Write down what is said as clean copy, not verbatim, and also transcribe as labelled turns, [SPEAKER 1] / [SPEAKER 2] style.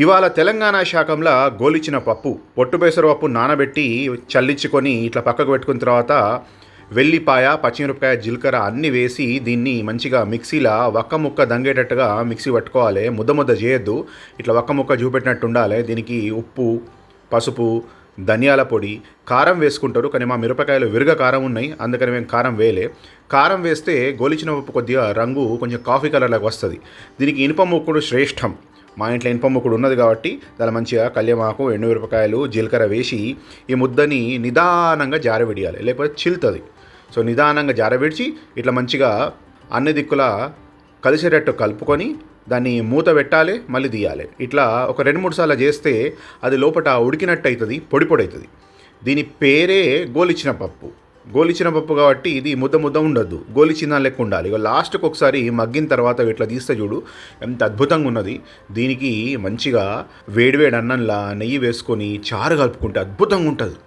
[SPEAKER 1] ఇవాళ తెలంగాణ శాఖంలో గోలిచిన పప్పు పొట్టు పెసర పప్పు నానబెట్టి చల్లించుకొని ఇట్లా పక్కకు పెట్టుకున్న తర్వాత వెల్లిపాయ పచ్చిమిరపకాయ జీలకర్ర అన్నీ వేసి దీన్ని మంచిగా మిక్సీలో వక్క ముక్క దంగేటట్టుగా మిక్సీ పట్టుకోవాలి. ముద్ద ముద్ద చేయొద్దు, ఇట్లా వక్క ముక్క చూపెట్టినట్టు ఉండాలి. దీనికి ఉప్పు, పసుపు, ధనియాల పొడి, కారం వేసుకుంటారు. కానీ మా మిరపకాయలు విరగ కారం ఉన్నాయి, అందుకని మేము కారం వేయలే. కారం వేస్తే గోలిచిన పప్పు కొద్దిగా రంగు కొంచెం కాఫీ కలర్లోకి వస్తుంది. దీనికి ఇనుప ముక్కుడు శ్రేష్టం. మా ఇంట్లో ఇనుప ముక్కుడు ఉన్నది కాబట్టి దాని మంచిగా కళ్యమాకు, ఎండుమిరపకాయలు, జీలకర్ర వేసి ఈ ముద్దని నిదానంగా జారవిడియాలి, లేకపోతే చిల్తుంది. సో నిదానంగా జారవిడిచి ఇట్లా మంచిగా అన్ని దిక్కులా కలిసేటట్టు కలుపుకొని దాన్ని మూత పెట్టాలి, మళ్ళీ తీయాలి. ఇట్లా ఒక 2-3 సార్లు చేస్తే అది లోపల ఉడికినట్టు అవుతుంది, పొడి పొడి అవుతుంది. దీని పేరే గోలిచిన పప్పు. గోలిచిన పప్పు కాబట్టి ఇది ముద్ద ముద్ద ఉండద్దు, గోలిచిన లెక్క ఉండాలి. ఇక లాస్ట్కి ఒకసారి మగ్గిన తర్వాత ఇట్లా తీస్తే చూడు ఎంత అద్భుతంగా ఉన్నది. దీనికి మంచిగా వేడివేడి అన్నంలా నెయ్యి వేసుకొని చారు కలుపుకుంటే అద్భుతంగా ఉంటుంది.